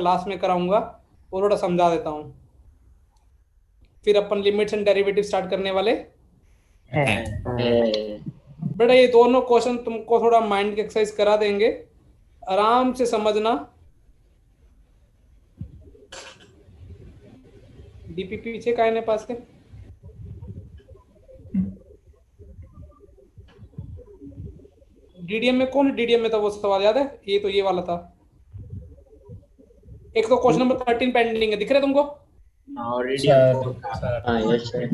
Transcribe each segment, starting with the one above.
Class में कराऊंगा, वो थोड़ा समझा देता हूँ। फिर अपन लिमिट्स एंड डेरिवेटिव स्टार्ट करने वाले है। है। बेटा। ये दोनों क्वेश्चन तुमको थोड़ा माइंड की एक्सरसाइज करा देंगे, आराम से समझना। डीपी पीछे का है पास के। डीडीएम में कौन डीडीएम में था वो सवाल याद है? ये तो ये वाला था। एक तो क्वेश्चन नंबर 13 पेंडिंग है, दिख रहा है तुमको? और रीडियम सर 4 का। सर हाँ यस सर।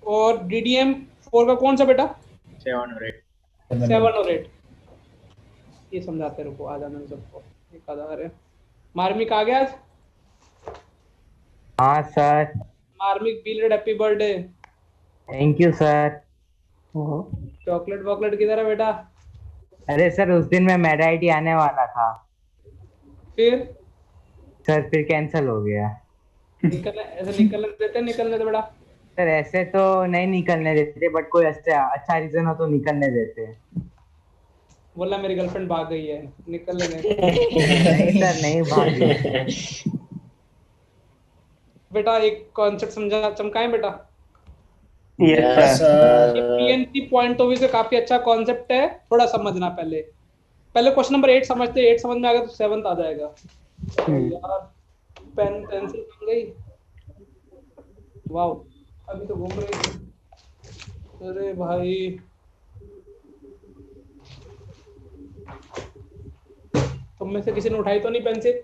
और डीडीएम 4 का कौन सा बेटा? 7 और 8। 7 और 8। ये समझाते रुको, आ जाना सबको। एक आधा अरे मार्मिक आ गया आज। हाँ sir. Marmik belated happy birthday. Thank you sir. Chocolate वॉकलेट किधर है बेटा? अरे सर उस दिन मैं मेरा आईडी आने वाला था फिर सर, फिर कैंसिल हो गया। निकलने ऐसे निकलने देते, निकलने दे बेटा। सर ऐसे तो नहीं निकलने देते, बट कोई अच्छा अच्छा रीजन हो तो निकलने देते। बोला मेरी गर्लफ्रेंड भाग गई है, निकलने दे। नहीं सर, नहीं भागी। बेटा एक कॉन्सेप्ट समझा चमकाएं बेटा। Yes yes sir. ये sir. PNP point of view से काफी अच्छा कॉन्सेप्ट है, थोड़ा समझना पहले। पहले क्वेश्चन नंबर 8 समझते, 8 समझ में आ गया तो 7th आ जाएगा। यार पेन पेंसिल बन गई। वाह, अभी तो घूम रही। अरे भाई, तुम में से किसी ने उठाई तो नहीं पेंसिल?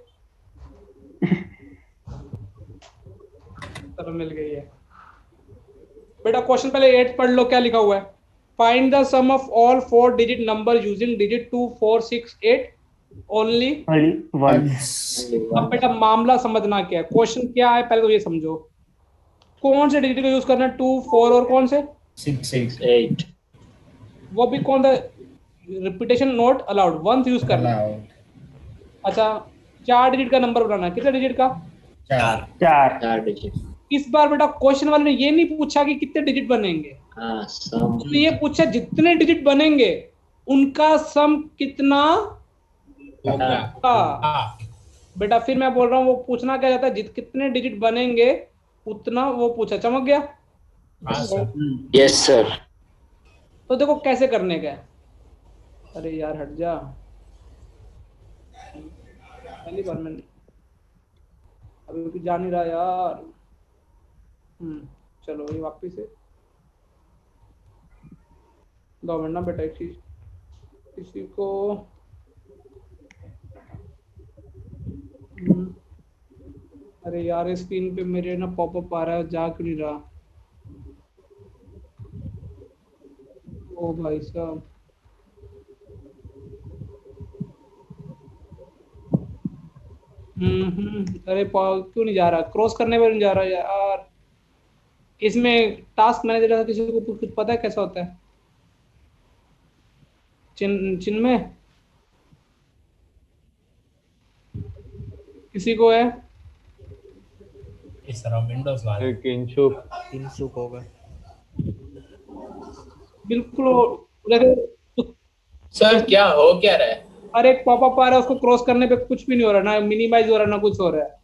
चलो मिल गई है बेटा। क्वेश्चन पहले 8 पढ़ लो, क्या लिखा हुआ है? Find the sum of all 4 digit number using digit 2 4 6 8 only. अब बेटा मामला समझना क्या है, क्वेश्चन क्या है पहले तो ये समझो। कौन से डिजिट का यूज करना है? 2 4 और कौन से? 6 8। वो भी कौन सा? Repetition not allowed, once use करना है। अलाउड। अच्छा, 4 डिजिट का नंबर बनाना है, कितने डिजिट का? 4। 4 डिजिट। इस बार बेटा क्वेश्चन वाले ने ये नहीं पूछा कि कितने डिजिट बनेंगे, हाँ सम। उसने ये पूछा जितने डिजिट बनेंगे उनका सम कितना होगा। बेटा फिर मैं बोल रहा हूँ, वो पूछना क्या जाता है, कितने डिजिट बनेंगे उतना वो पूछा। चमक गया? हाँ सर। Yes sir. तो देखो कैसे करने का है। अरे यार हट जा, पहली बार मैंने, अभी कुछ जा नहीं रहा यार। चलो ये वापिस से 2 मिनट ना बेटा। एक चीज किसी को अरे यार स्क्रीन पे मेरे ना पॉपअप आ रहा है, जा क्यों नहीं रहा? ओ भाई साहब, अरे क्यों नहीं जा रहा? क्रॉस करने पर नहीं जा रहा यार। इसमें टास्क मैनेजर जैसा किसी को कुछ पता है कैसा होता है? चिन्ह में किसी को है? इस तरह विंडोज वाले इनसुक होगा। बिल्कुल जैसे सर क्या हो क्या रहा है? हर एक पॉपअप आ रहा है, उसको क्रॉस करने पे कुछ भी नहीं हो रहा, ना मिनिमाइज हो रहा ना कुछ हो रहा है।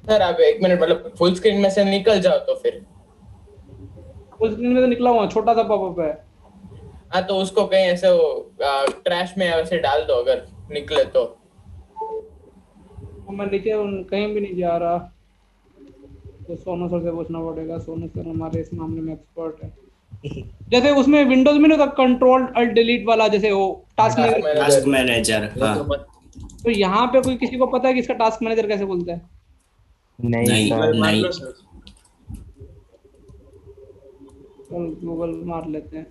सर आप 1 मिनट मतलब फुल स्क्रीन में से निकल जाओ तो फिर। फुल स्क्रीन में तो निकला हुआ, छोटा सा पॉपअप है। हाँ तो उसको कहीं ऐसे वो ट्रैश में ऐसे डाल दो अगर निकले तो। मैं नीचे कहीं भी नहीं जा रहा, तो सोनू सर से पूछना पड़ेगा। सोनू सर हमारे इस मामले में एक्सपर्ट है। जैसे उसमें विंडोज में नहीं होता कंट्रोल अल्ट डिलीट वाला, जैसे वो टास्क मैनेजर, टास्क मैनेजर। वो हाँ तो मत। तो यहाँ पे कोई किसी को पता है कि इसका टास्क मैनेजर कैसे बोलता है? नहीं नहीं सर। मान नहीं लो सर। गूगल मार लेते हैं।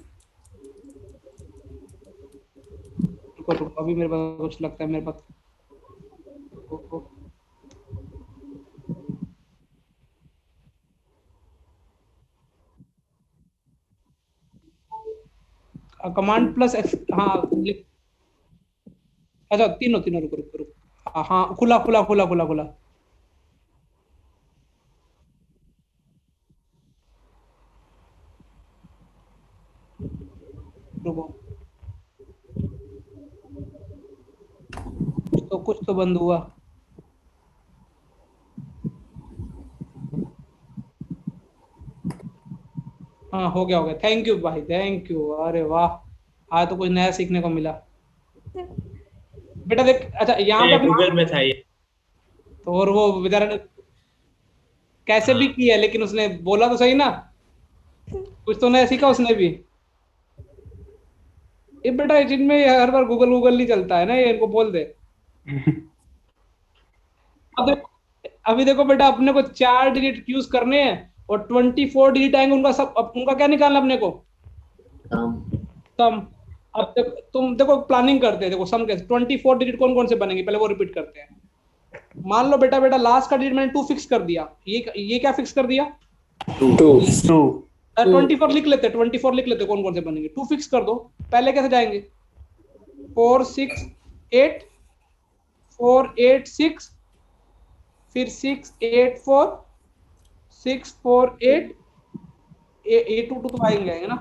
रुको रुको, अभी मेरे पास कुछ लगता है मेरे पास। कमांड प्लस एक्स, हाँ अच्छा तीनों तीनों, रुको रुको रुको। हाँ खुला खुला खुला खुला खुला। रुको, कुछ तो बंद हुआ। हाँ हो गया हो गया, थैंक यू भाई, थैंक यू, अरे वाह आज तो कुछ नया सीखने को मिला। बेटा देख, अच्छा यहाँ पे ये अपना, गूगल में था ये। तो और वो बेचारा ने कैसे भी किया, लेकिन उसने बोला तो सही ना, कुछ तो नया सीखा उसने भी। ये बेटा जिनमें हर बार गूगल गूगल नहीं चलता है ना, ये इनको बोल दे। अब देखो, अभी देखो बेटा, अपने को 4 डिजिट यूज करने हैं और 24 डिजिट आएंगे, उनका सब उनका क्या निकालना अपने को, सम। अब तुम देखो प्लानिंग करते हैं, देखो सम कैसे 24 डिजिट कौन कौन से बनेंगे, पहले वो रिपीट करते हैं। मान लो बेटा लास्ट का डिजिट मैंने 2 फिक्स कर दिया, ये क्या फिक्स कर दिया, 2 24 लिख लेते, 24 लिख लेते, कौन कौन से बनेंगे, 2 फिक्स कर दो। पहले कैसे जाएंगे, 4 6 8, 4 8 6, फिर 6 8 4, 6 4 8, 8 2 तो आएंगे ना,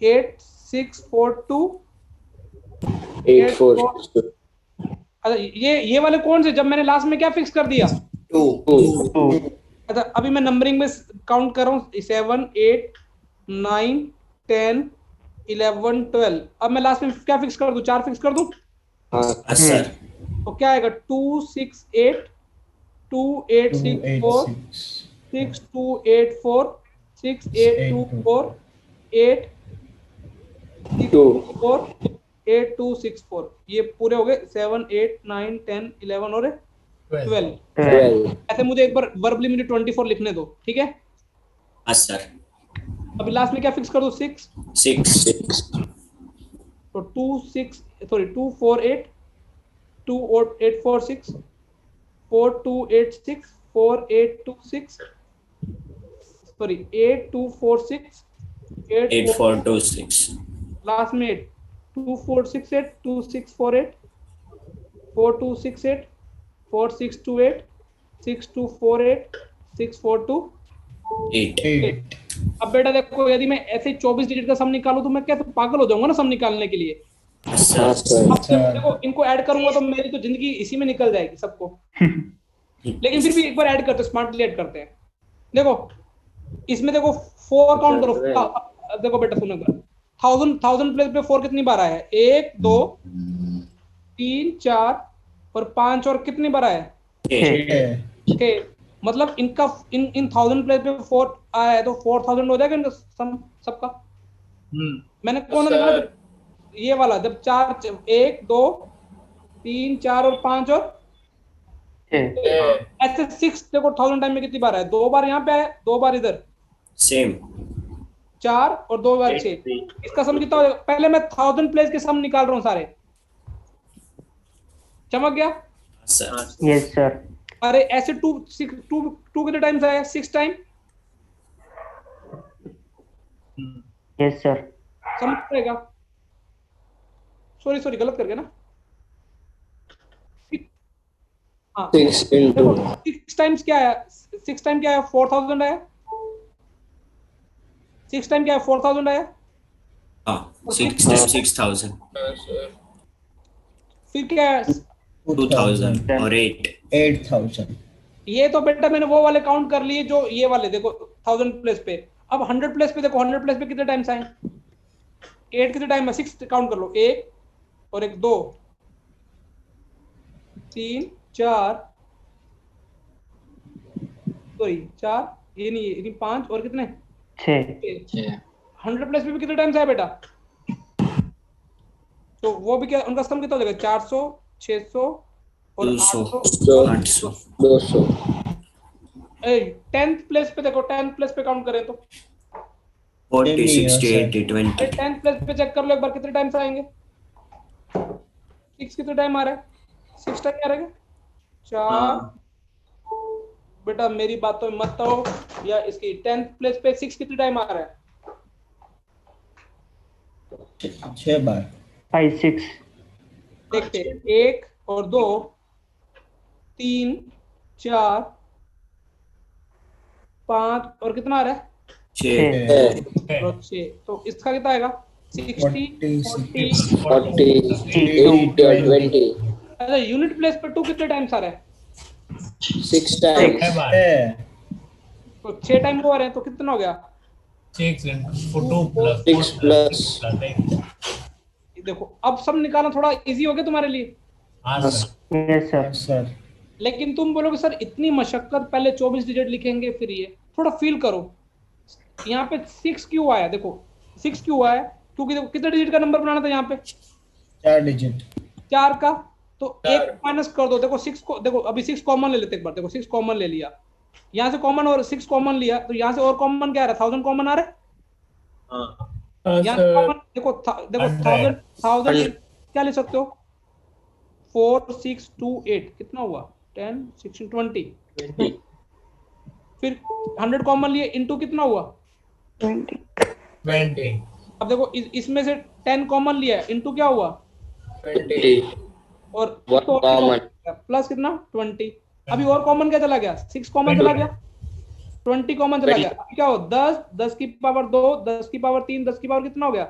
8 6 4 2 8 4। अच्छा ये वाले कौन से, जब मैंने लास्ट में क्या फिक्स कर दिया, 2 अच्छा अभी मैं नंबरिंग में काउंट कर रहा हूँ, 7 8 9 10 11 12। अब मैं लास्ट में क्या फिक्स कर दूं, 4 फिक्स कर दूं, सर तो क्या आएगा, 2 6 8 2 8 6 4 6 2 8 4 6 8 2 4 8 6 2 4 8 2 6 4। ये पूरे हो गए 7 8 9 10 11 और 12। ऐसे मुझे एक बार वर्बली मुझे 24 लिखने दो, ठीक है। सर अभी लास्ट में क्या फिक्स कर दो, 6, 6 तो 2 6 सॉरी 2 4 8 2 8 4 6 4 2 8 6 4 8 2 6 सॉरी 8 2 4 6 8 4 2 6 लास्ट में 8 2 4 6 8 2 6 4 8 4 2 6 8 4 6 2 8 6 2 4 8 6 4 2 8। अब बेटा देखो, यदि मैं ऐसे 24 डिजिट का सम निकालूं तो मैं कैसे पागल हो जाऊंगा ना सम निकालने के लिए। सर अब देखो इनको ऐड करूंगा तो मेरी तो जिंदगी इसी में निकल जाएगी सबको। लेकिन फिर भी एक बार ऐड करते हैं, स्मार्टली ऐड करते हैं। देखो इसमें देखो 4 काउंट करो, देखो बेटा सुनो एक बार, 1000 प्लेस पे 4 कितनी बार आया है, 1 2 3 4 और 5 और कितनी बार आया है, 6। मतलब इनका इन 1000 प्लेस पे 4 आया है, तो 4000 हो जाएगा इनका सम सबका। मैंने कौन सा निकाला, ये वाला, जब 4 1 2 3 4 और 5 और ऐसे 6 देखो 1000 टाइम में कितनी बार आया, 2 बार यहाँ पे आया, 2 बार इधर, सेम 4 और 2 बार 6। इसका सम कितना हो जाएगा, पहले मैं 1000 प्लेस के सम निकाल रहा हूँ सारे, चमक गया। Sir yes sir. अरे ऐसे 2 कितने टाइम्स आया, 6 टाइम, यस सर। समझ पड़ेगा। सॉरी गलत कर गया ना, हाँ 6 टाइम्स क्या आया, 6 टाइम क्या आया, 4000 आया, 6 टाइम क्या है, 4000 आया। हाँ 6000 फिर क्या है, 2000 और 8000। ये तो बेटा मैंने वो वाले काउंट कर लिए जो ये वाले, देखो 1000 प्लेस पे। अब 100 प्लेस पे देखो, 100 प्लेस पे कितने टाइम्स आए, 8 कितने टाइम में, 6 काउंट कर लो, 1 और 1 2 3 4 सॉरी 4, ये नहीं 5 और कितने 6। 100 प्लेस पे भी कितने टाइम्स आए बेटा, तो वो भी क्या, उनका सम कितना हो जाएगा, 400 600 और 800 200। 10th प्लेस पे देखो, 10th प्लेस पे काउंट करें तो 40 60 80 20 10th प्लेस पे चेक कर लो एक बार, कितने टाइम्स आएंगे, 6 कितने टाइम आ रहा है, 6 टाइम आ रहा है, 4 बेटा मेरी बातों में मत आओ, या इसकी 10th प्लेस पे 6 कितने टाइम आ रहा है, 6 बार 5 6। देखते 1 और 2 3 4 5 और कितना आ रहा है, 6 और 6, तो इसका कितना आएगा, 60, 40। 40, 80 और 20, अच्छा यूनिट प्लेस पर 2 कितने टाइम्स आ रहा है? 6 times, है तो 6 टाइम हुआ रहे हैं तो कितना हो गया? 6 into 2 plus 6 plus, देखो अब सब निकालना थोड़ा इजी हो गया तुम्हारे लिए, हाँ सर यस सर। सर लेकिन तुम बोलोगे सर इतनी मशक्कत, पहले 24 डिजिट लिखेंगे फिर ये, थोड़ा फील करो। यहाँ पे 6 क्यों आया? देखो 6 क्यों आया? क्योंकि देखो कितने डिजिट का नंबर बनाना था यहाँ पे? 4 डिजिट 4 का, तो चार। एक माइनस कर दो। देखो 6 को, देखो अभी 6 कॉमन ले लेते एक बार। देखो 6 कॉमन ले लिया, यहाँ से कॉमन और 6 कॉमन लिया, तो यहाँ से और कॉमन क्या आ रहा है? 1000 कॉमन आ रहा है। हाँ, हाँ यहाँ से सर कॉमन देखो देखो 1000 1000 क्या ले सकते हो? 4 6 2 8 कितना हुआ? 10 16 20। 20, फिर 100 कॉमन लिए, इनटू कितना हुआ? 20 अब देखो इसमें से 10 कॉमन लिया है, इनटू क्या हुआ? 20 और One तो common. प्लस कितना? 20। अभी और कॉमन क्या चला गया? 6 कॉमन चला गया, 20 कॉमन चला गया। अभी क्या हो? 10 10 की पावर 2 10 की पावर 3 10 की पावर कितना हो गया?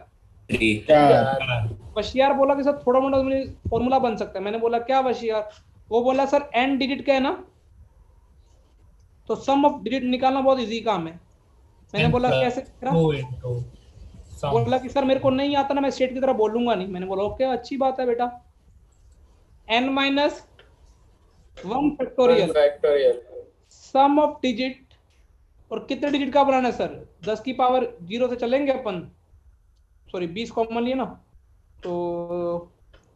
3, 4 वशियार बोला कि सर थोड़ा मोटा फॉर्मूला बन सकता है। मैंने बोला क्या वशियार? वो बोला सर n डिजिट का है ना, तो सम ऑफ डिजिट निकालना बहुत इजी काम है। मैंने बोला कैसे करा? 2 into sum. बोला कि सर मेरे को नहीं आता ना, मैं स्टेट की तरह बोलूंगा नहीं। मैंने बोला ओके अच्छी बात है बेटा, n minus 1 factorial factorial sum of digit. और कितने डिजिट का बनाना है सर? 10 की पावर 0 से चलेंगे अपन, सॉरी 20 कॉमन लिए ना, तो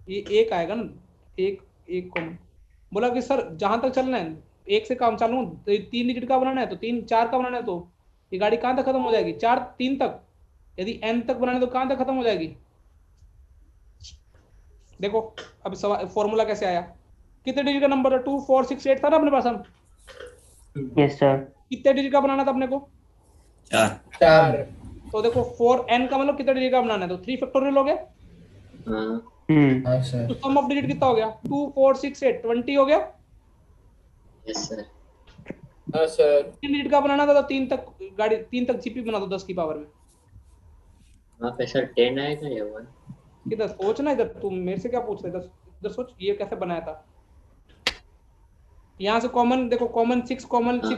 ये एक आएगा ना, एक कॉमन। बोला कि सर जहां तक चलना है एक से काम चालू, 3 डिजिट का बनाना है तो 3 4 का बनाना है, तो ये गाड़ी कहां तक खत्म हो जाएगी? 4 3 तक। यदि n तक बनाना है तो कहां तक खत्म हो जाएगी? देखो अभी सवाल फॉर्मूला कैसे आया? कितने डिजिट का नंबर था? 2 4 6 8 था ना अपने पास। हम यस सर। कितने डिजिट का बनाना था अपने को? 4, 4 तो देखो 4n का मतलब कितने डिजिट का बनाना है? तो 3 फैक्टोरियल हो गया। हाँ, हाँ तो सर सम ऑफ डिजिट कितना हो गया? 2 4 6 8 20 हो गया। yes sir, हाँ सर 3 डिजिट का बनाना था तो 3 तक गाड़ी 3 तक जीपी बना दो 10 की पावर में। वहाँ पे सर 10 आएगा या 1? इधर सोच ना, इधर तुम मेरे से क्या पूछ रहे? इधर सोच ये कैसे बनाया था। यहाँ से कॉमन देखो, कॉमन 6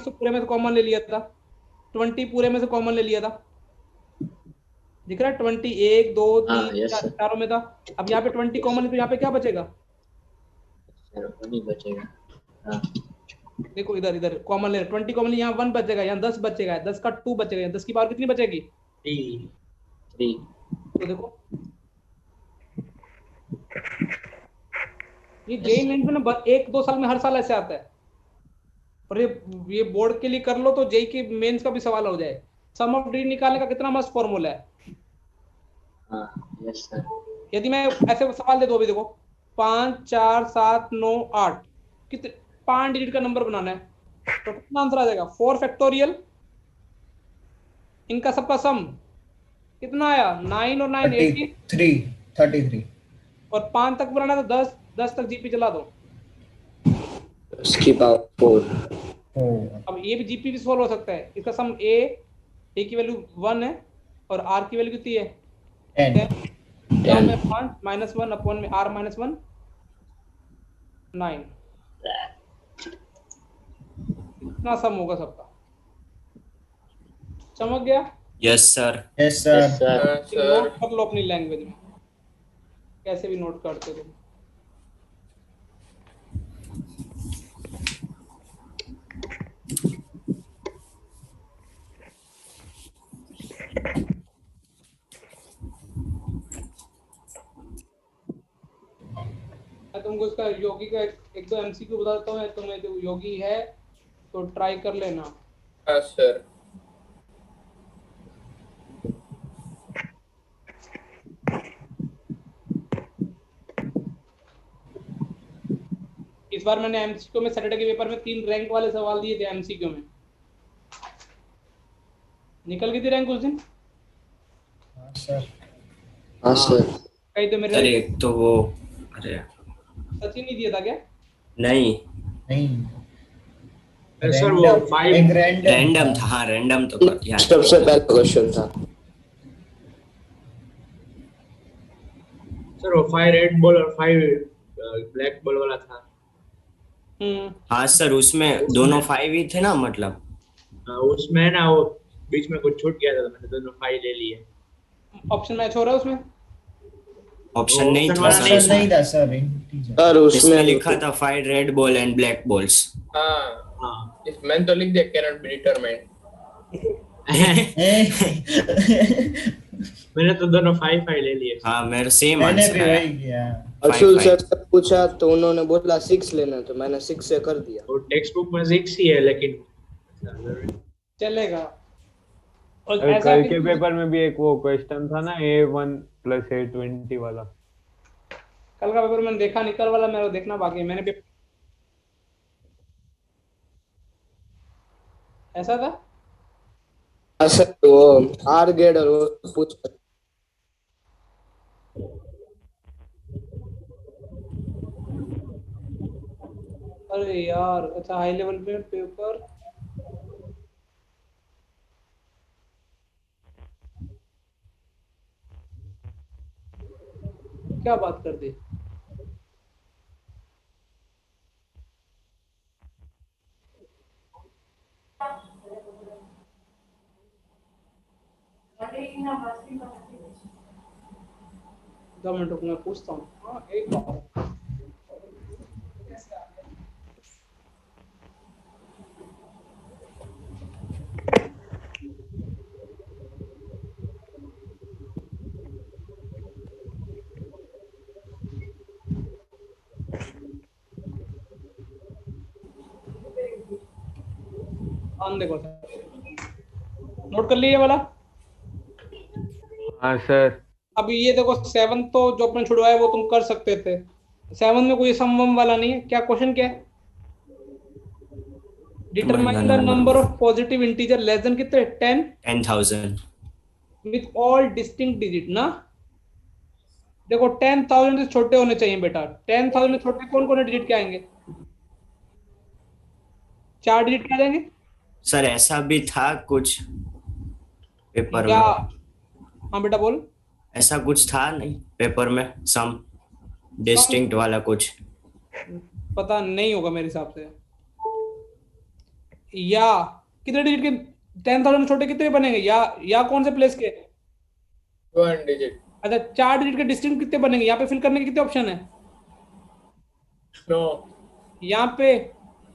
पूरे में से कॉमन ले लिया था, 20 पूरे में से कॉमन ले लिया था, दिख रहा है? 20 1 2 हाँ, 3 yes, 4 sir. चारों में था। अब यहाँ पे 20 कॉमन है तो यहाँ पे क्या बचेगा? सर 1 ही बचेगा। हाँ, देखो इधर इधर कॉमन ले 20 कॉमन, यहाँ 1 बचेगा, यहाँ 10 बचेगा, 10 का 2 बचेगा, यहाँ 10 की पावर कितनी बचेगी? 3, तो देखो ये जेई मेंस में ना 1-2 साल में हर साल ऐसे आता है, और ये बोर्ड के लिए कर लो तो जेई के मेंस का भी सवाल हो जाए। सम ऑफ डिजिट निकालने का कितना मस्त फॉर्मूला है। हाँ, yes sir, यदि मैं ऐसे सवाल दे दो, अभी देखो 5 4 7 9 8 कितने 5 डिजिट का नंबर बनाना है, तो कितना आंसर आ जाएगा? 4 फैक्टोरियल, इनका सबका सम कितना आया? 9 और 9 18, 33 और 5 तक बनाना तो 10 तक जीपी चला दो। उसकी पावर 4, अब ये भी जीपी भी सॉल्व हो सकता है। इसका सम ए की वैल्यू 1 है और आर की वैल्यू कितनी है? 10 5 माइनस 1 अपॉन में आर माइनस 1 9। इतना सम होगा सबका। चमक गया? Yes sir. Yes yes sir हाँ सर नोट कर लो अपनी लैंग्वेज में, कैसे भी नोट करते हो। मैं तुमको इसका योगी का एक दो एमसीक्यू बता देता हूँ, तुम्हें जो योगी है तो ट्राई कर लेना। हाँ सर इस बार मैंने एमसीक्यू में सैटरडे के पेपर में 3 रैंक वाले सवाल दिए थे एमसीक्यू में। निकल गई थी रैंक उस दिन। हाँ सर हाँ सर, कहीं तो मेरे सर एक तो वो, अरे सच ही नहीं दिया था क्या? नहीं, नहीं सर वो Random, 5 एक रैंडम रैंडम था। हाँ रैंडम तो याद है। सबसे पहला क्वेश्चन था। सर वो 5 रेड बॉल और 5 ब्लैक बॉल वाला था। हाँ सर, उसमें दोनों 5 ही थे ना, मतलब उसमें ना वो बीच में कुछ छूट गया था, तो मैंने दोनों 5 ले लिए। ऑप्शन मैच हो रहा है उसमें? ऑप्शन नहीं option था वाला सर ऑप्शन उसमें। नहीं था सर, इंटीजर। सर इसमें उसमें लिखा था 5 red ball and black balls. हाँ हाँ। मैंने तो लिख दिया कैनॉट बी डिटरमाइंड। मैंने तो दोनों 5 ले लिए। हाँ, मेरा सेम मैंने आंसर भी आया। वही किया। अशुल 5-5। सर से पूछा तो उन्होंने बोला 6 लेना, तो मैंने 6 से कर दिया। वो टेक्स्ट बुक में 6 ही है, लेकिन चलेगा। और अरे ऐसा कल कि के पेपर में भी एक वो क्वेश्चन था ना, A1 + A20 वाला। कल का पेपर मैंने देखा नहीं, कल वाला मेरा देखना बाकी है। मैंने पेपर ऐसा था। हाँ सर, वो आर गेड और वो पूछा। अरे यार, अच्छा हाई लेवल पे पेपर। क्या बात कर दी। दो मिनट रुक, मैं पूछता हूँ। हाँ, एक बार ऑन देखो, नोट कर लिए वाला। हाँ सर। अब ये देखो 7 तो जो अपने छुड़वाया वो तुम कर सकते थे। 7 में कोई सम वाला नहीं है। क्या क्वेश्चन क्या है? Determine the number of positive integer less than कितने 10,000। विथ ऑल डिस्टिंक्ट डिजिट ना। देखो 10,000 से छोटे होने चाहिए बेटा। 10,000 में छोटे कौन कौन डिजिट क्या आएंगे? 4 डिजिट क्या जाएंगे? सर ऐसा भी था कुछ पेपर या में। हाँ बेटा बोल। ऐसा कुछ था नहीं पेपर में, सम डिस्टिंक्ट वाला कुछ। पता नहीं होगा मेरे हिसाब से। या कितने डिजिट के 10,000 में छोटे कितने बनेंगे? या कौन से प्लेस के? 1 डिजिट। अच्छा 4 डिजिट के डिस्टिंक्ट कितने बनेंगे? यहाँ पे फिल करने के कितने ऑप्शन है? नो यहाँ पे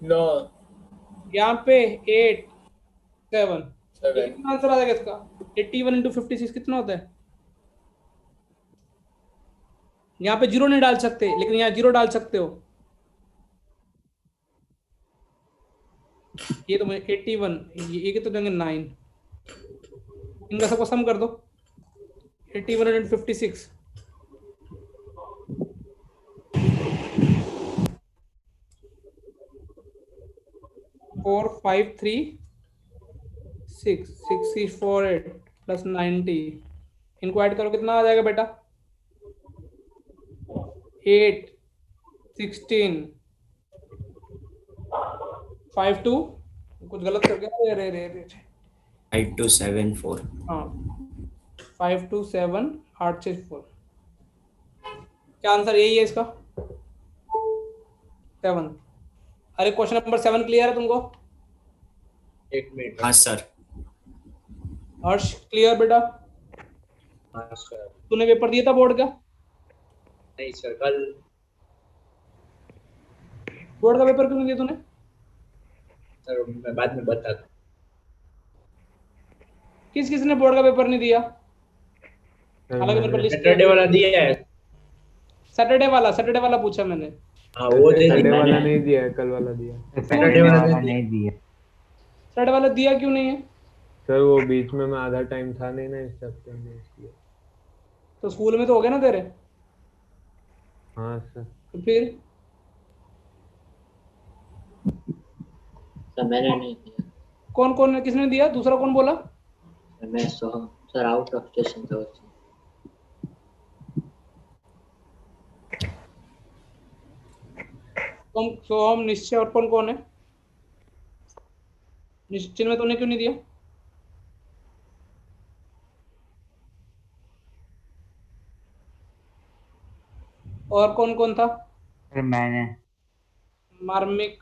नो यहाँ पे 8 7 7 कितना आंसर आ जाएगा इसका? 81 इंटू 56 कितना होता है? यहाँ पे जीरो नहीं डाल सकते, लेकिन यहाँ जीरो डाल सकते हो। ये तो 81, ये कितने देंगे 9। इनका सबको सम कर दो। 81 एंड 56 4 5 3 6 6 4 8 प्लस 90। इनको ऐड करो कितना आ जाएगा बेटा? 8 16 5 2 कुछ गलत कर गया। रे रे रे 5274। हाँ 5 2 7 8 6 4। क्या आंसर यही है इसका? 7। अरे क्वेश्चन नंबर 7 क्लियर है तुमको? एक मिनट। हाँ सर। हर्ष क्लियर बेटा? हाँ सर। तूने पेपर दिया था बोर्ड का? नहीं सर, कल। बोर्ड का पेपर क्यों नहीं दिया तूने? सर मैं बाद में बताता। किस किसने बोर्ड का पेपर नहीं दिया? हालांकि मेरे को लिस्ट सैटरडे वाला दिया है। सैटरडे वाला पूछा मैंने। हाँ वो दे संडे दिया वाला मैंने। नहीं दिया है, कल वाला दिया है। सैटरडे वाला दे दिया। नहीं दिया। सैटरडे वाला दिया क्यों नहीं है? सर वो बीच में मैं आधा टाइम था नहीं ना इस हफ्ते में, इसलिए। तो स्कूल में तो हो गया ना तेरे? हाँ सर। तो फिर सर मैंने नहीं दिया। कौन कौन किसने दिया? दूसरा कौन बोला? सर मैं सोहम। सर आउट ऑफ स्टेशन था उससे। तुम सोहम, निश्चय और कौन कौन है? निश्चय में तूने क्यों नहीं दिया? और कौन कौन था? फिर मैंने मार्मिक,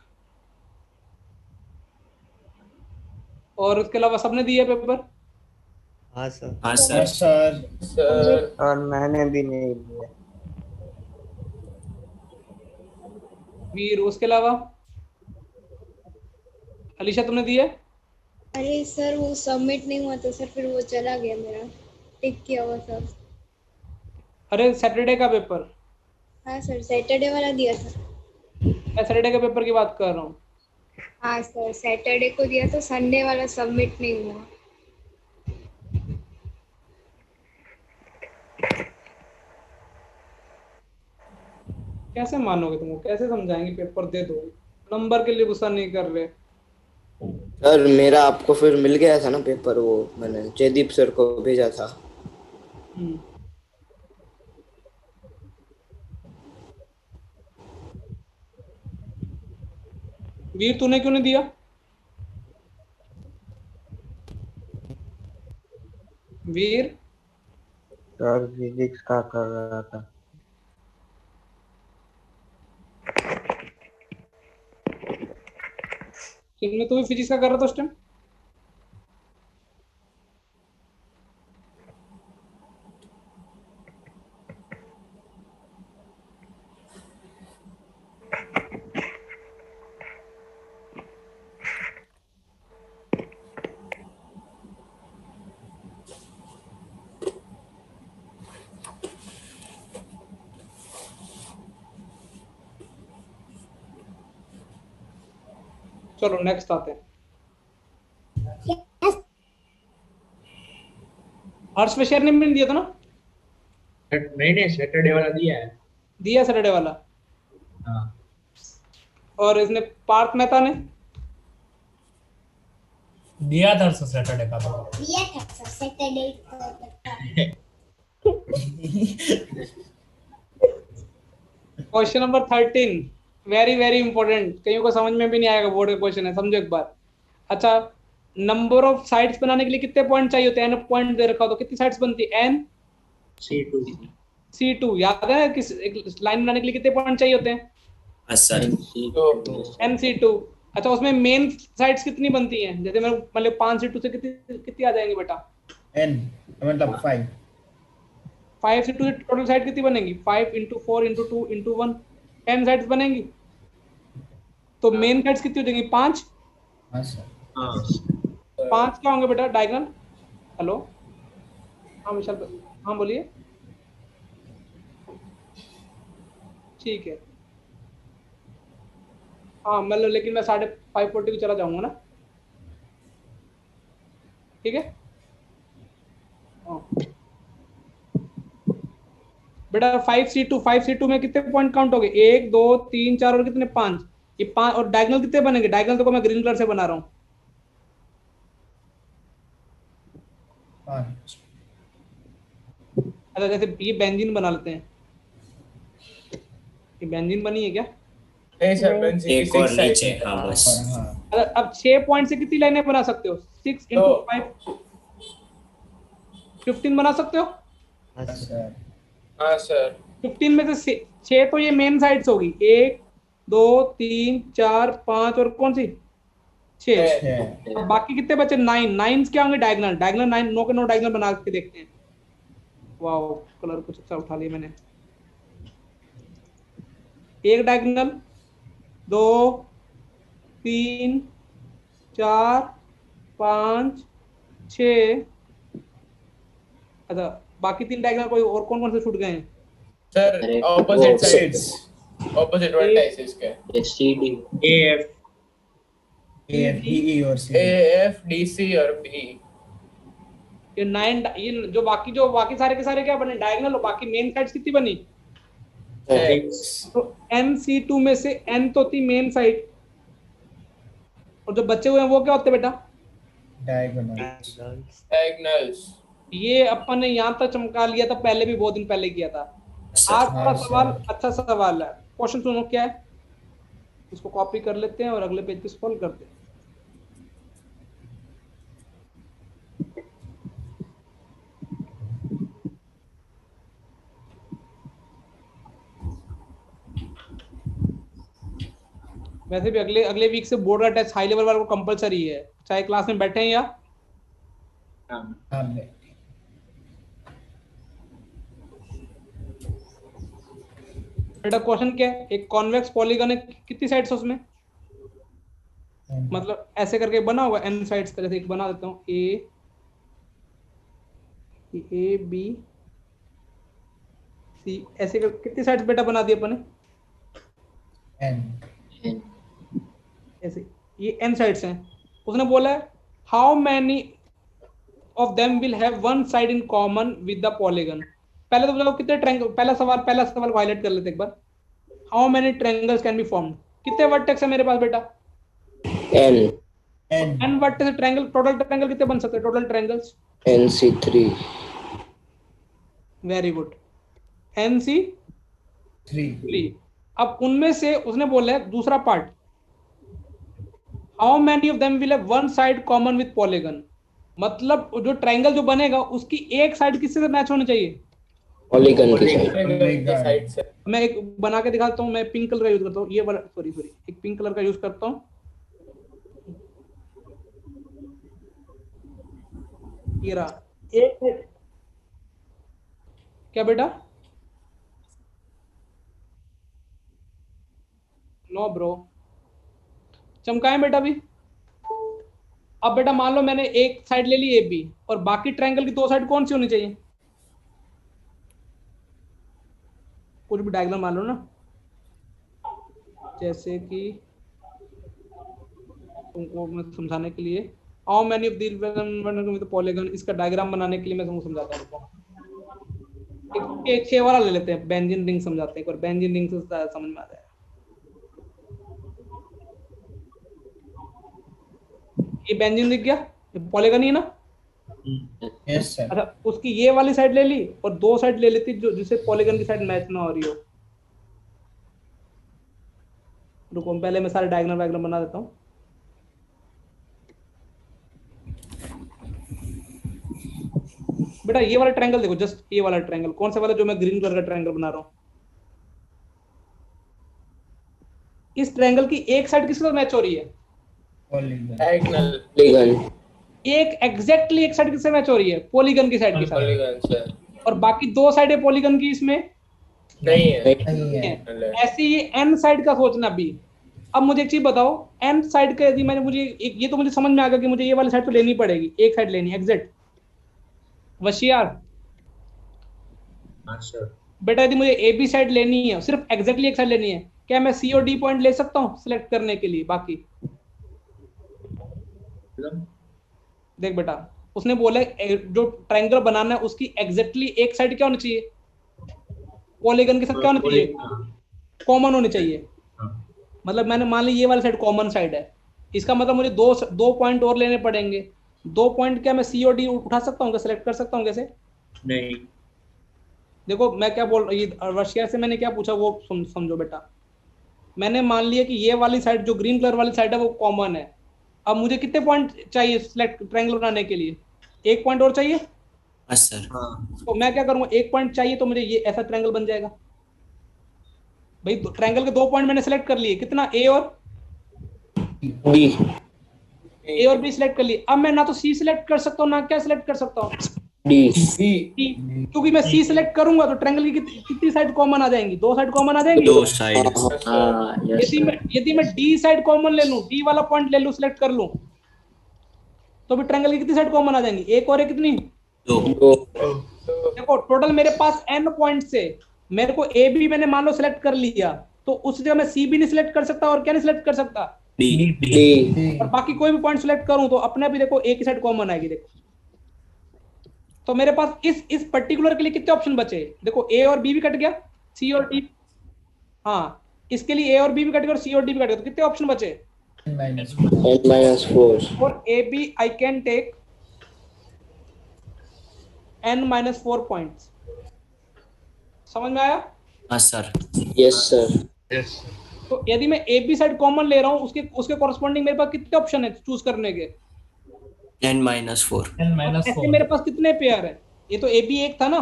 और उसके अलावा सबने दिए पेपर? हाँ हाँ सर। सर। सर और मैंने भी नहीं लिया। वीर, उसके अलावा? अलीशा, तुमने दिए? अरे सर वो सबमिट नहीं हुआ था सर, फिर वो चला गया मेरा, टिक किया हुआ सब। अरे सैटरडे का पेपर, हाँ सर, सैटरडे वाला दिया था। मैं सैटरडे के पेपर की बात कर रहा हूँ। हाँ सर, सैटरडे को दिया था, संडे वाला सबमिट नहीं हुआ। कैसे मानोगे तुमको, कैसे समझाएंगे? पेपर दे दो, नंबर के लिए गुस्सा नहीं कर रहे। सर मेरा आपको फिर मिल गया था ना पेपर, वो मैंने जयदीप सर को भेजा था। हम्म। वीर, तूने क्यों नहीं दिया? वीर, सर फिजिक्स का कर रहा था। किन तू भी फिजिक्स का कर रहा था उस टाइम? चलो नेक्स्ट आते हैं। हर्ष विशेर ने भी दिया था ना? नहीं सैटरडे वाला दिया है। दिया सैटरडे वाला। हाँ और इसने पार्थ मेहता ने? दिया था सर सैटरडे का तो। दिया था sir Saturday question number 13, very very important, कहीं को समझ में भी नहीं आएगा, बोर्ड का क्वेश्चन है, समझो एक बार। अच्छा, नंबर ऑफ साइड्स बनाने के लिए कितने पॉइंट चाहिए होते हैं? एन पॉइंट दे रखा हो तो कितनी साइड्स बनती है? एन C2 याद है? किस एक लाइन बनाने के लिए कितने पॉइंट चाहिए होते हैं? हाँ सर। NC2। अच्छा, उसमें मेन साइड्स कितनी बनती हैं? जैसे मैं मतलब 5C2 से कितनी कितनी आ जाएंगी बेटा? N मतलब 5। 5C2 से टोटल साइड कितनी बनेगी? 5 × 4 × 2 × 1, 10 साइड्स बनेंगी। तो मेन साइड्स कितनी हो जाएंगी? 5। हाँ सर। 5 क्या होंगे बेटा डायगोनल? हेलो, हाँ विशाल, हाँ बोलिए। ठीक है, हाँ मतलब लेकिन मैं 5:40 को चला जाऊंगा ना, ठीक है? हाँ बेटा, 5C2 में कितने पॉइंट काउंट हो गए? 1 2 3 4 और कितने? 5। ये 5 और डायगोनल कितने बनेंगे? डायगोनल तो मैं ग्रीन कलर से बना रहा हूँ। 5। अच्छा, जैसे ये बेंजीन बना लेते हैं, ये बेंजीन बनी है क्या? नहीं सर, बेंजीन की एक और 6 साइड नीचे, है। हाँ बस। और हाँ अच्छा, अब 6 पॉइंट से कितनी लाइनें बना सकते हो? 6 × 5 15 बना सकते हो। हाँ सर। हाँ सर। 15 में से 6 तो ये मेन साइड्स होगी, 1 2 3 4 5 और कौन सी? 6। 6। अब बाकी कितने बचे? 9। 9 क्या होंगे? डायगोनल। डायगोनल 9, 9 के 9 डायगोनल बना के देखते हैं। वाओ, कलर कुछ अच्छा उठा लिया मैंने। एक डायगोनल, 2 3 4 5 6। अच्छा, बाकी 3 डायगोनल कोई और कौन कौन से छूट गए हैं? Sir opposite sides, opposite vertices के AF A F D E और C A F D C और B। ये 9, ये जो बाकी सारे के सारे क्या बने? डायगोनल। और बाकी मेन साइड्स कितनी बनी? 6। तो NC2 में से N तो थी मेन साइड, और जो बचे हुए हैं वो क्या होते हैं बेटा? डायगोनल्स। ये अपन ने यहाँ तक चमका लिया था, पहले भी बहुत दिन पहले किया था। आज हाँ, का सवाल सर। अच्छा सवाल है। क्वेश्चन सुनो क्या है, इसको कॉपी कर लेते हैं और अगले पेज पे सॉल्व करते हैं। वैसे भी अगले अगले वीक से बोर्ड का टेस्ट हाई लेवल वाला को कंपलसरी है, चाहे क्लास में बैठे हैं या हाँ बे- बेटा क्वेश्चन क्या है, एक कॉन्वेक्स पॉलीगन है, कितनी साइड्स है उसमें, मतलब ऐसे करके बना हुआ एन साइड्स का, जैसे एक बना देता हूँ ए बी सी, ऐसे कर कितनी साइड्स बेटा बना दी अपन ने, N ऐसे ये एन साइड्स हैं। उसने बोला है how many of them will have one side in common with the polygon. पहले तो बताओ कितने ट्रायंगल, पहला सवाल को हाईलाइट कर लेते एक बार। How many triangles can be formed, कितने वर्टेक्स है मेरे पास बेटा, N N vertex triangle, total triangle कितने बन सकते हैं, total triangles, NC3 very good, NC 3 अब उनमें से उसने बोला है दूसरा part, how many of them will have one side common with polygon, मतलब जो ट्रायंगल जो बनेगा उसकी एक साइड किससे से मैच होनी चाहिए, पॉलीगन की साइड। Polygon साइड से मैं एक बना के दिखाता हूँ, मैं पिंक कलर का यूज करता हूँ, ये वाला सॉरी एक पिंक कलर का यूज करता हूँ, ये रहा एक, क्या बेटा, नो ब्रो, चमकाएं बेटा भी। अब बेटा मान लो मैंने एक साइड ले ली ए बी और बाकी ट्रायंगल की दो साइड कौन सी होनी चाहिए, कुछ भी डायग्राम मान लो ना, जैसे कि तुमको मैं समझाने के लिए how many of the polygon, इसका डायग्राम बनाने के लिए मैं तुमको समझाता हूँ। एक 6 वाला ले लेते हैं, बेंजीन रिंग समझाते हैं, और बेंजीन रिंग से ज्यादा समझ में आता है। ये बेंजीन दिख गया, पॉलीगन ही है ना, Yes sir. अच्छा उसकी ये वाली साइड ले ली और दो साइड ले लेती जो जिससे पॉलीगन की साइड मैच ना हो रही हो। रुको पहले मैं सारे डायग्राम बना देता हूँ। बेटा ये वाला ट्रायंगल देखो, जस्ट ये वाला ट्रायंगल, कौन सा वाला जो मैं ग्रीन कलर का ट्रायंगल बना रहा हूँ, इस ट्रायंगल की एक साइड किसके साथ मैच हो रही है, Polygon. diagonal पॉलीगन एक एग्जैक्टली एक साइड किससे मैच हो रही है, पॉलीगन की साइड के साथ, Polygon से और बाकी दो साइड पॉलीगन की इसमें नहीं है नहीं है। ऐसे ये एन साइड का सोचना भी। अब मुझे एक चीज बताओ, एन साइड का यदि मैंने मुझे ये तो मुझे समझ में आ गया कि मुझे ये वाली साइड तो लेनी पड़ेगी, एक साइड लेनी एग्जैक्ट, वशियार हाँ सर। बेटा यदि मुझे ए बी साइड लेनी है, सिर्फ एग्जैक्टली एक साइड लेनी है, क्या मैं सी और डी पॉइंट ले सकता हूँ सिलेक्ट करने के लिए, बाकी देख बेटा उसने बोला जो ट्रायंगल बनाना है उसकी एग्जैक्टली एक साइड क्या होनी चाहिए, पॉलीगन के साथ क्या होनी चाहिए, कॉमन होनी चाहिए। मतलब मैंने मान ली ये वाली साइड कॉमन साइड है, इसका मतलब मुझे दो पॉइंट और लेने पड़ेंगे। दो पॉइंट क्या मैं सी और डी उठा सकता हूँ, सेलेक्ट कर सकता हूँ कैसे, नहीं। देखो मैं क्या बोल रशिया से मैंने क्या पूछा वो समझो बेटा। मैंने मान लिया कि ये वाली साइड जो ग्रीन कलर वाली साइड है वो कॉमन है। अब मुझे कितने पॉइंट चाहिए सिलेक्ट ट्रायंगल बनाने के लिए, एक पॉइंट और चाहिए। Yes sir. तो मैं क्या करूंगा, एक पॉइंट चाहिए तो मुझे ये ऐसा ट्रायंगल बन जाएगा। भाई ट्रायंगल के दो पॉइंट मैंने सेलेक्ट कर लिए, कितना ए और डी ए और बी सिलेक्ट कर लिए। अब मैं ना तो सी सिलेक्ट कर सकता हूँ ना क्या सिलेक्ट कर सकता हूँ, डी डी। क्योंकि मैं सी सिलेक्ट करूंगा तो ट्रायंगल की कितनी साइड कॉमन आ जाएंगी, दो साइड कॉमन आ जाएंगी। दो साइड। यदि मैं डी साइड कॉमन ले लूं, डी वाला पॉइंट ले लूं सिलेक्ट कर लूं, तो भी ट्रायंगल की कितनी साइड कॉमन आ जाएंगी, एक और एक कितनी, दो। देखो टोटल मेरे पास n पॉइंट से मेरे को ए बी मैंने मान लो सिलेक्ट कर लिया, तो उस जगह मैं सी भी नहीं सिलेक्ट कर सकता और क्या नहीं सिलेक्ट कर सकता, डी। डी और बाकी कोई भी पॉइंट सिलेक्ट करूं तो अपने भी देखो एक ही साइड कॉमन आएगी। देखो तो मेरे पास इस पर्टिकुलर के लिए कितने ऑप्शन बचे, देखो ए और बी भी कट गया, सी और डी, हाँ इसके लिए ए और बी भी कट गया और सी और डी भी कट गया, तो कितने ऑप्शन बचे, N-4 for A B I can take n-4 points. समझ में आया? हाँ सर। Yes sir. तो यदि मैं ए बी साइड कॉमन ले रहा हूँ उसके कॉरस्पॉन्डिंग मेरे पास कितने ऑप्शन है चूज करने के, n-4। ऐसे मेरे पास कितने पेयर है, ये तो ए बी एक था ना,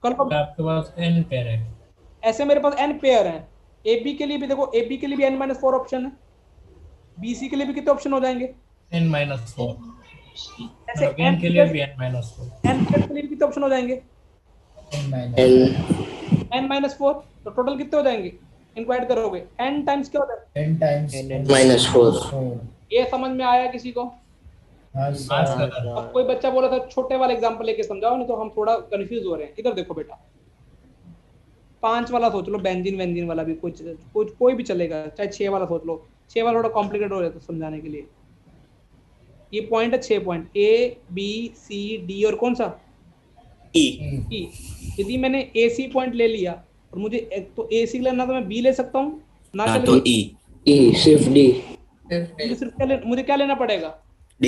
कल को आपके पास n पेयर है। ऐसे मेरे पास n पेयर हैं, ए बी के लिए भी देखो, ए बी के लिए भी n-4 ऑप्शन है, BC के लिए भी कितने ऑप्शन हो जाएंगे? n-4 ऐसे n के लिए भी n-4 n के लिए भी कितने ऑप्शन हो जाएंगे? n-4। तो टोटल कितने हो जाएंगे? इनको ऐड करोगे n टाइम्स क्या हो जाएगा? -4। ये समझ में आया किसी को? हाँ सर। अब कोई बच्चा बोला था छोटे वाले एग्जांपल लेके समझाओ, नहीं तो हम थोड़ा कंफ्यूज हो रहे हैं। इधर देखो बेटा, 5 वाला सोच लो, बेंजीन वेंजीन वाला भी कोई भी चलेगा, चाहे 6 वाला सोच लो। 6 वाला थोड़ा कॉम्प्लिकेटेड हो जाता है समझाने के लिए। ये पॉइंट है 6 point, A B C D और कौन सा? E। यदि मैंने AC पॉइंट ले लिया और मुझे तो AC लेना, तो मैं B ले सकता हूँ ना? हाँ तो E। सिर्फ D। मुझे क्या लेना पड़ेगा? D।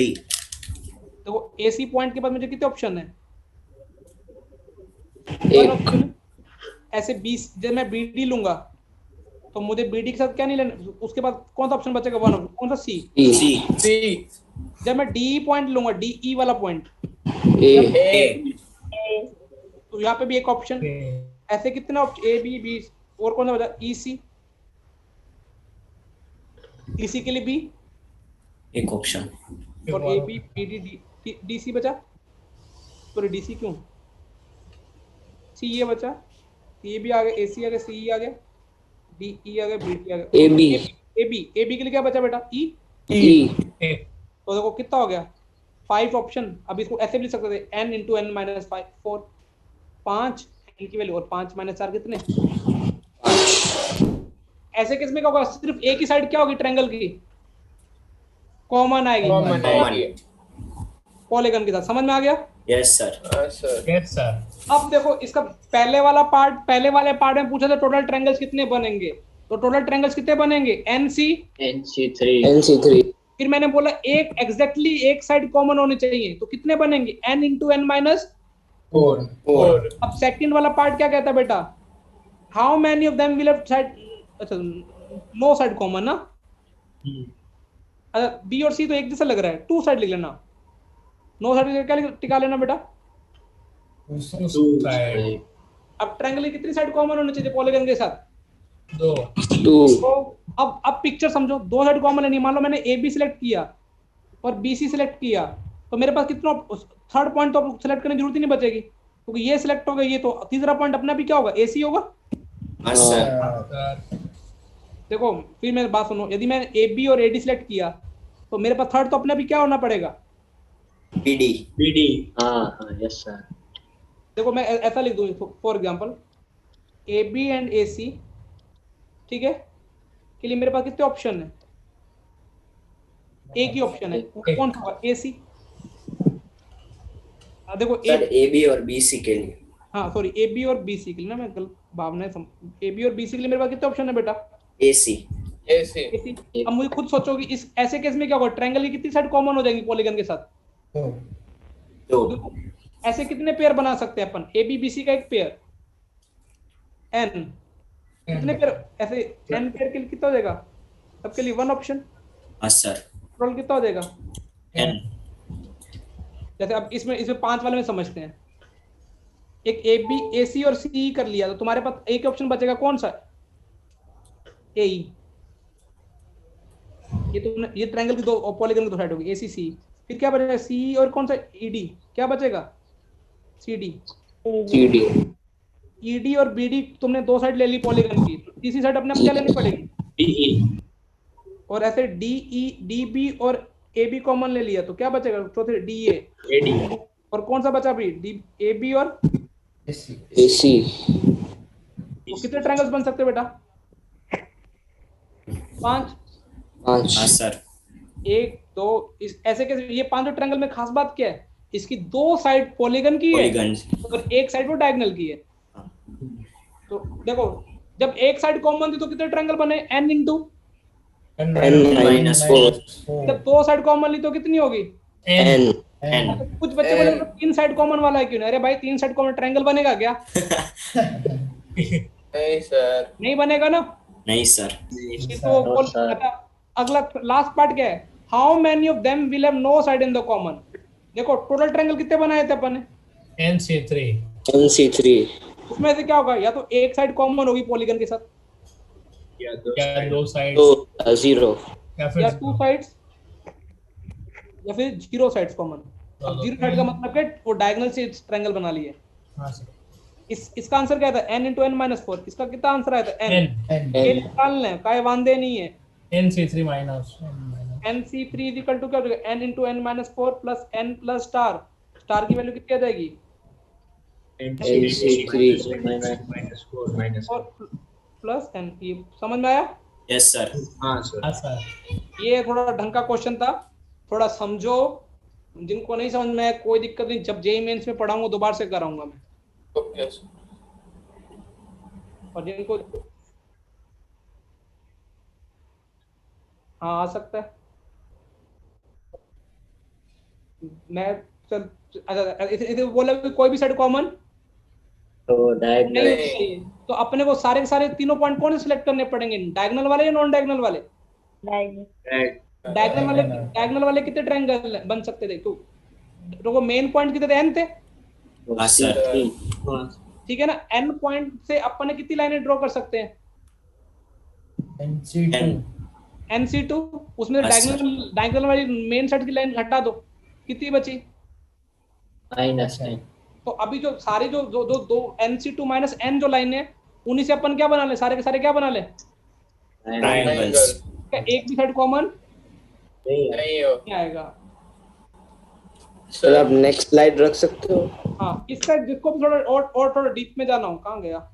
देखो AC पॉइंट के बाद मुझे कितने ऑप्शन है? एक। ऐसे 20, जब मैं BD लूंगा तो मुझे BD के साथ क्या नहीं लेना, उसके बाद कौन सा ऑप्शन बचेगा? वन, कौन सा? C। जब मैं DE पॉइंट लूंगा, DE वाला पॉइंट, तो यहाँ पे भी एक ऑप्शन। ऐसे कितने ऑप्शन? A B B और कौन सा बचा? EC। EC के लिए B एक ऑप्शन और AB BD DC बचा। सॉरी DC क्यों? C ये बचा, ये भी आ गया, AC आ गया, CE आ गया, DE आ गया, BD आ गया, AB के लिए क्या बचा बेटा? E। तो देखो कितना हो गया? 5 ऑप्शन। अब इसको ऐसे भी लिख सकते थे, n × n-5 4, 5 n की वैल्यू और 5 - 4 कितने? ऐसे केस में क्या होगा? सिर्फ एक ही साइड क्या होगी ट्रायंगल की? कॉमन आएगी पॉलीगन के साथ। समझ में आ गया? Yes sir. अब देखो इसका पहले वाले पार्ट में पूछा था टोटल ट्रायंगल्स कितने बनेंगे, तो टोटल ट्रायंगल्स कितने बनेंगे? NC3। फिर मैंने बोला एक एग्जैक्टली एक साइड कॉमन होनी चाहिए, तो कितने बनेंगे? n × n-4। अब सेकंड वाला पार्ट क्या कहता है बेटा? How many of them will have side, अच्छा नो साइड कॉमन ना। B और C तो एक जैसा लग रहा है, 2 साइड लिख लेना। नो साइड क्या टिका लेना बेटा? अब ट्रायंगल की कितनी साइड कॉमन होनी चाहिए पॉलीगन के साथ? 2। तो अब पिक्चर समझो, 2 साइड कॉमन है नहीं। मान लो मैंने AB सिलेक्ट किया और BC सिलेक्ट किया, तो मेरे पास कितना? थर्ड पॉइंट तो सिलेक्ट करने की जरूरत ही नहीं बचेगी, क्योंकि ये सिलेक्ट हो गया, ये तो तीसरा पॉइंट अपना भी क्या होगा? AC होगा। हाँ सर। देखो फिर मेरी बात सुनो, यदि मैंने AB और AD सिलेक्ट किया, तो मेरे पास थर्ड तो अपना भी क्या होना पड़ेगा? BD। हाँ यस सर। देखो मैं ऐसा लिख दूं, for example AB and AC, ठीक है, के लिए मेरे पास कितने ऑप्शन है? एक ही ऑप्शन है, कौन सा होगा? AC। देखो सर AB और BC के लिए। हाँ सॉरी, AB और BC के लिए ना, मैं गलत भावना है। AB और BC के लिए मेरे पास कितने ऑप्शन है बेटा? AC। अब मुझे खुद सोचो कि इस ऐसे केस में क्या होगा? ट्रायंगल की कितनी साइड कॉमन हो जाएंगी पॉलीगन के साथ? 2। ऐसे कितने पेयर बना सकते हैं अपन? AB BC का एक पेयर, n कितने पेयर? ऐसे n पेयर के लिए कितना हो जाएगा? सबके लिए 1 ऑप्शन। हाँ सर। टोटल कितना हो जाएगा? n। जैसे अब इसमें 5 वाले में समझते हैं। एक AB AC और CE कर लिया, तो तुम्हारे पास एक ऑप्शन बचेगा, कौन सा? AE। ये ट्रायंगल की दो पॉलीगन की 2 साइड होगी, AC CE। फिर क्या बचेगा? CE और कौन सा? ED। क्या बचेगा? CD। ED और BD तुमने 2 साइड ले ली पॉलीगन की, तीसरी साइड अपने आप क्या लेनी पड़ेगी? DE। और ऐसे DE DB और AB कॉमन ले लिया, तो क्या बचेगा? चौथे DA। AD। और कौन सा बचा भी? AB और AC। तो कितने ट्रायंगल्स बन सकते हैं बेटा? 5। हाँ सर। 1 2 इस ऐसे कैसे? ये 5 ट्रायंगल में खास बात क्या है? इसकी 2 साइड पॉलीगन की है और एक साइड वो डायगोनल की है। तो देखो जब एक साइड कॉमन थी तो कितने ट्रायंगल बने? n × n-4। जब 2 साइड कॉमन ली तो कितनी होगी? n। कुछ बच्चे बोले 3 साइड कॉमन वाला है क्यों? अरे भाई 3 साइड कॉमन ट्रायंगल बनेगा क्या? नहीं सर। नहीं बनेगा ना। नहीं सर। तो अगला लास्ट पार्ट क्या है? How many of them will have no side in the common? देखो टोटल ट्रायंगल कितने बनाए थे अपन ने? NC3। उसमें से क्या होगा? या तो एक साइड कॉमन होगी पॉलीगन के साथ, या दो क्या side. दो साइड तो 0 या फिर या टू साइड्स या फिर जीरो साइड्स कॉमन। अब जीरो साइड का मतलब क्या, वो डायगोनल से ट्रायंगल बना लिए। हाँ सर इसका आंसर क्या था, n into n minus 4। इसका कितना आंसर आया था, n। n ये निकालना है, काय वांदे नहीं है। nc3 minus nc3 is equal to क्या हो जाएगा, n into n minus 4 plus n plus star. Star की वैल्यू कितनी आ जाएगी, NC3 -4 minus और प्लस n। ये समझ में आया? Yes sir. हाँ सर। हाँ सर ये थोड़ा ढंग का क्वेश्चन था, थोड़ा समझो। जिनको नहीं समझ में आया कोई दिक्कत नहीं, जब जेई मेंस में पढ़ाऊंगा दोबारा से कराऊंगा मैं। ओके और जिनको हाँ आ सकता है, मैं चल अच्छा इसे बोला कि कोई भी साइड कॉमन तो नहीं डायगोनल होनी चाहिए, तो अपने को सारे के सारे तीनों पॉइंट कौन से सिलेक्ट करने पड़ेंगे, डायगोनल वाले या नॉन डायगोनल वाले? डायगोनल वाले कितने ट्रायंगल बन सकते थे? तो मेन पॉइंट कितने थे, n थे, हाँ सर। ठीक है ना। n पॉइंट से अपन कितनी लाइनें ड्रॉ कर सकते हैं, nc2। उसमें हाँ, सर। डायगोनल वाली मेन साइड की लाइन हटा दो, कितनी बची? -9। तो अभी जो सारे जो दो दो, दो nc2 माइनस n जो लाइन है, उन्हीं से अपन क्या बना ले, सारे के सारे क्या बना ले, ट्रायंगल्स। क्या एक भी साइड कॉमन नहीं हो नहीं आएगा। सर आप नेक्स्ट स्लाइड रख सकते हो। हाँ इसका जिसको भी थोड़ा और थोड़ा डीप में जाना हो, कहाँ गया,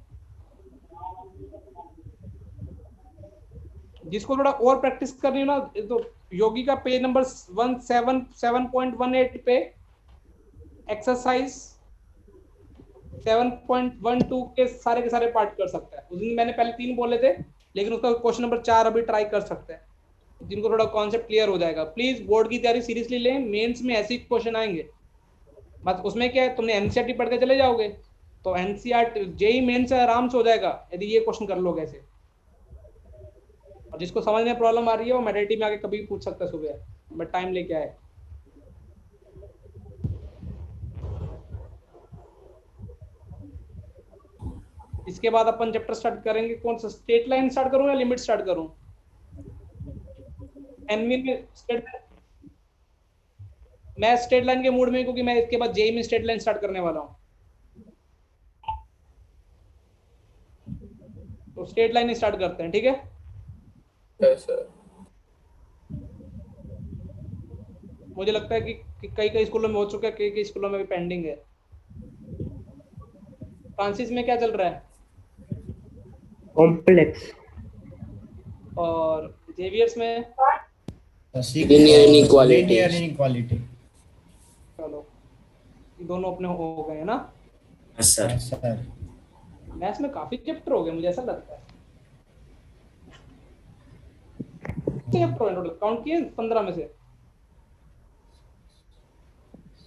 जिसको थोड़ा और प्रैक्टिस करनी हो ना, तो योगी का पेज नंबर 177.18 पे एक्सरसाइज 7.12 के सारे पार्ट कर सकता है। उस दिन मैंने पहले 3 बोले थे, लेकिन उसका क्वेश्चन नंबर 4 अभी ट्राई कर सकते हैं, जिनको थोड़ा कॉन्सेप्ट क्लियर हो जाएगा। प्लीज बोर्ड की तैयारी सीरियसली लें, मेंस में ऐसे ही क्वेश्चन आएंगे। बस उसमें क्या है, तुमने एनसीईआरटी पढ़ के चले जाओगे तो एनसीईआरटी जेई मेन से आराम से हो जाएगा यदि ये क्वेश्चन कर लोगे ऐसे। और जिसको समझ में प्रॉब्लम आ रही है वो मेडिटी में आके कभी भी पूछ सकता है सुबह, बट टाइम लेके आए। इसके बाद अपन चैप्टर स्टार्ट करेंगे, कौन सा, स्ट्रेट लाइन स्टार्ट करूं या लिमिट स्टार्ट करूं? एनवी में स्ट्रेट, मैं स्ट्रेट लाइन के मूड में, क्योंकि मैं इसके बाद जेई में स्ट्रेट लाइन स्टार्ट करने वाला हूं, तो स्ट्रेट लाइन ही स्टार्ट करते हैं, ठीक है? सर मुझे लगता है कि कई कई स्कूलों में हो चुका है, कई कई स्कूलों में भी पेंडिंग है। फ्रांसिस में क्या चल रहा है? कॉम्प्लेक्स। और जेवियर्स में? Linear inequality. Linear inequality. चलो ये दोनों अपने हो गए हैं ना। Yes sir. Yes, sir. Maths में काफी चैप्टर हो गए मुझे ऐसा लगता है। कितने चैप्टर हैं टोटल, काउंट किए 15 में से?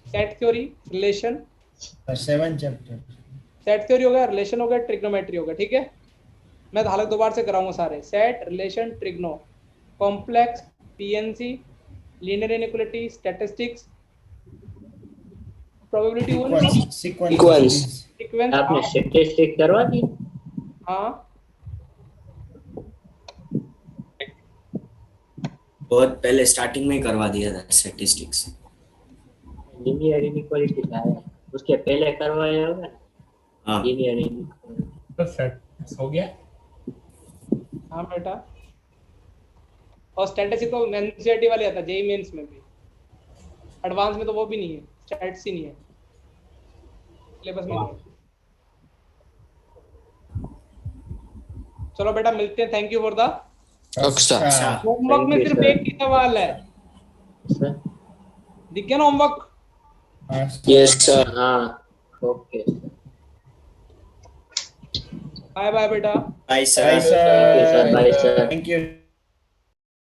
Set theory, relation, 7 chapter. Set theory हो गया, रिलेशन हो गया, ट्रिग्नोमेट्री हो गया, ठीक है? मैं तो हालत दोबारा से कराऊंगा सारे, set, relation, trigno, complex, PNC, linear inequality, statistics, probability one, Sequence. Sequence. आपने स्टैटिस्टिक्स करवा दी? हाँ बहुत पहले स्टार्टिंग में ही करवा दिया था स्टैटिस्टिक्स। लीनियर इनइक्वालिटी का है, उसके पहले करवाया होगा ना हाँ लीनियर इनइक्वालिटी। तो सेट हो गया। हाँ बेटा, और स्टैटिस्टिक्स तो एनसीईआरटी वाले आता है, जेईई मेंस में भी, एडवांस में तो वो भी नहीं है, स्टैट्स ही नहीं है सिलेबस में नहीं है। चलो बेटा मिलते हैं, थैंक यू फॉर द अच्छा। होमवर्क में सिर्फ एक ही सवाल है, सर दिख गया ना होमवर्क? Yes, sir. हाँ ओके बाय बाय बेटा। Bye Bye, sir. sir. Bye sir. Thank you.